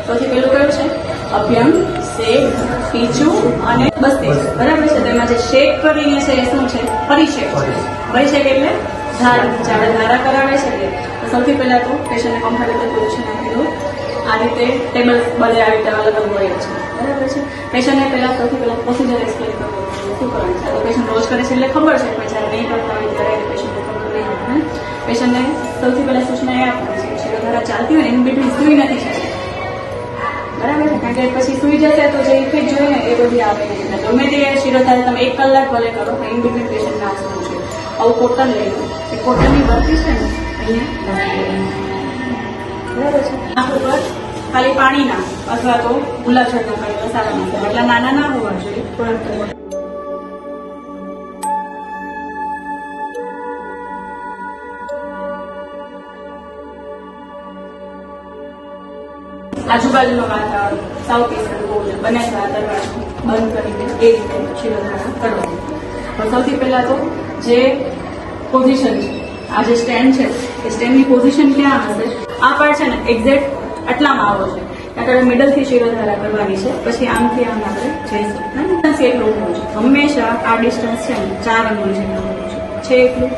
સૌથી પહેલું કયું છે? અભ્યંગ, શેક, ટીચું અને બસ્તી. બરાબર છે. તેમાં જે શેક કરીને છે એ શું છે? પરિશેક છે. પરિશેક એટલે ધારા કરાવે છે. તો સૌથી પહેલા તો પેશન્ટને કમ્ફર્ટેબલ પોઝિશન આપેલું આ રીતે ટેબલ બધે આવી રીતે અલગ અલગ હોય છે. બરાબર છે. પેશન્ટને સૌથી પહેલા પ્રોસિજર એક્સપ્લેન કરવું શું કરવાનું છે. તો પેશન્ટ રોજ કરે છે એટલે ખબર છે, પણ જ્યારે નહીં કરતા હોય ત્યારે પેશન્ટને ખબર નહીં હોય. પેશન્ટને સૌથી પહેલા સૂચના એ આપવાની છે શિરોધારા ચાલતી હોય ને ઇન બિટવીન સુઈ નથી શકતી. બરાબર છે. કારણ કે પછી સુઈ જશે તો જે ઇફેક્ટ જોઈએ ને એ બધી આવે નહીં. ગમે તે શિરોધારા તમે 1 કલાક ભલે કરો ઇન બિટવીન પેશન્ટ ના આવવું છે. આવું કોટન લઈ લો. એ કોટનની વર્તી છે ને અહીંયા બરાબર છે. આંખ ઉપર ખાલી પાણીના અથવા તો ગુલાબજળના કઈ વસાવાના એટલા નાના ના હોવા જોઈએ. પરંતુ આજુબાજુનું વાતાવરણ સાઉથ ઈસ્ટર્ન બોલ બને દરવાજો બંધ કરીને એ રીતે શિરોધારા કરવાની. સૌથી પહેલા તો જે પોઝિશન છે, આ જે સ્ટેન્ડ છે એ સ્ટેન્ડની પોઝિશન ક્યાં હશે? આ પાર્ટ છે ને એક્ઝેક્ટ આટલામાં આવો છે. કારણ કે મિડલથી શિરોધારા કરવાની છે. પછી આમથી આમ આપણે જઈશું. ડિસ્ટન્સ એટલું હોવું છે. હંમેશા આ ડિસ્ટન્સ છે ને 4 અંગુલ જેટલું હોવું છે એટલું.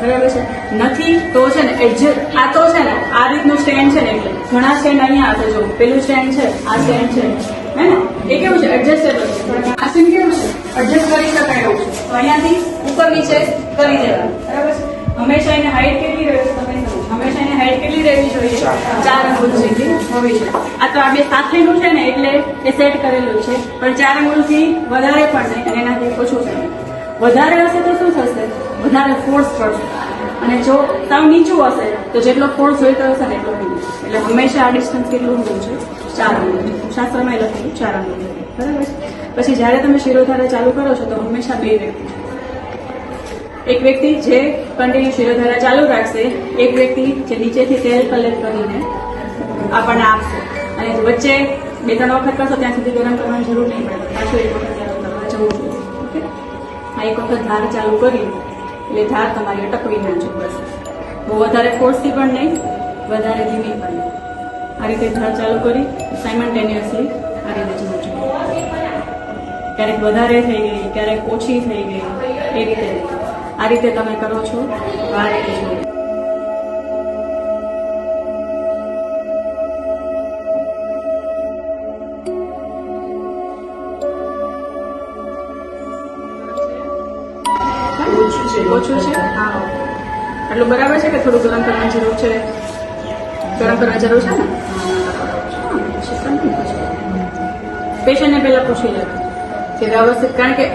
બરાબર છે. નથી તો છે ને એડજસ્ટ આ તો છે ને આ રીતનું સ્ટેન્ડ છે ને એટલે ઘણા સ્ટેન્ડ અહીંયા હશે. જો પેલું સ્ટેન્ડ છે, આ સ્ટેન્ડ છે હે ને એ કેવું છે? એડજસ્ટેબલ છે. આ સ્ટેન્ડ કેવું છે? એડજસ્ટ કરી શકાય એવું છે. તો અહીંયાથી ઉપર નીચે કરી દેવાનું. બરાબર છે. હંમેશા એને હાઈટ કેટલી રહેવી છે? તમે સમજો. હંમેશા એને હાઈટ કેટલી રહેવી જોઈએ? 4 અંગુલ જેટલી હોવી જોઈએ. આ તો આ બે સાથેનું છે ને એટલે એ સેટ કરેલું છે, પણ 4 અંગુલથી વધારે પણ નહીં અને એનાથી ઓછું છે. વધારે હશે તો શું થશે? વધારે ફોર્સ પડશે. અને જો સાવ નીચું હશે તો જેટલો ફોર્સ જોઈતો હશે ને એટલો નહીં. એટલે હંમેશા આ ડિસ્ટન્સ કેટલું હોવું છે? 4 અંગુલ. શાસ્ત્રમાં લખેલું 4 અંગુલ. બરાબર છે. પછી જ્યારે તમે શિરોધારા ચાલુ કરો છો તો હંમેશા 2 વ્યક્તિ, એક વ્યક્તિ જે કન્ટિન્યુ શિરોધારા ચાલુ રાખશે, એક વ્યક્તિ જે નીચેથી તેલ કલેક્ટ કરીને આપણને આપશે. અને વચ્ચે 2-3 વખત કરશો ત્યાં સુધી ગરમ કરવાની જરૂર નહીં પડે. પાછું એક વખત ગરમ કરવા જવું જોઈએ. ઓકે. આ એક વખત ધાર ચાલુ કરી એટલે ધાર તમારી અટકવી ના જોઈએ. બહુ વધારે ફોર્સથી પણ નહીં, વધારે ધીમી પણ નહીં. આ રીતે ધાર ચાલુ કરી સાયમલ્ટેનિયસલી આ રીતે જવું જોઈએ. ક્યારેક વધારે થઈ ગઈ, ક્યારેક ઓછી થઈ ગઈ, એ રીતે આ રીતે તમે કરો છો તો આ રીતે જોઈએ. ઓછું છે? હા. એટલું બરાબર છે કે થોડું ગરમ કરવાની જરૂર છે? ગરમ કરવાની જરૂર છે ને? પેશન્ટને પહેલા પૂછી લે કે વ્યવસ્થિત, કારણ કે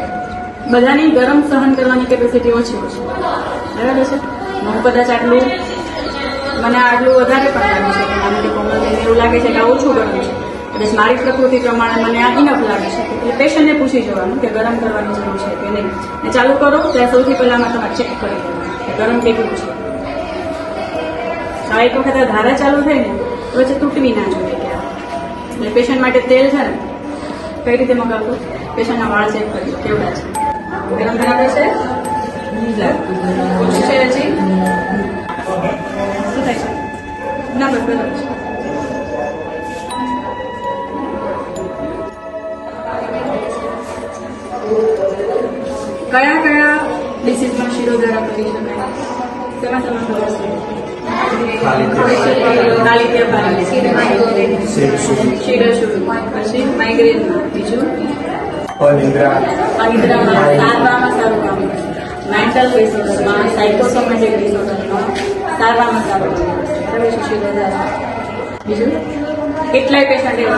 બધાની ગરમ સહન કરવાની કેપેસિટી ઓછી હોય છે. બરાબર છે. હું કદાચ આટલું વધારે પણ લાગે છે કે મને કોમલને એવું લાગે છે કે આ ઓછું ગરમ છે. કદાચ મારી પ્રકૃતિ પ્રમાણે મને આ ઇનફ લાગે છે. એટલે પેશન્ટને પૂછી જવાનું કે ગરમ કરવાની જરૂર છે કે નહીં. ને ચાલુ કરો ત્યારે સૌથી પહેલામાં તમારે ચેક કરી દેવાનું કે ગરમ કેટલું છે. આ એક વખત ધારા ચાલુ થઈ ને તો પછી તૂટવી ના જોઈએ કે એટલે પેશન્ટ માટે તેલ છે ને કઈ રીતે મગાવવું? પેશન્ટના વાળ ચેક કરી કેવડા છે. ગરમ બરાબર છે? ઓછું છે હજી? શું થાય છે? ના બસ બરાબર છે. કયા કયા ડિસીઝમાં શિરોધારા કરી શકાય? શેમાં ખબર છે? પછી માઇગ્રેનમાં, બીજું અનિદ્રામાં, સારવારમાં સારું કામ કરે. મેન્ટલ ડિસઓર્ડરમાં, સાયકોસોમેટિક ડિસઓર્ડરમાં સારવારમાં સારું કામ કરે. બીજું કેટલાય પેશન્ટ એવા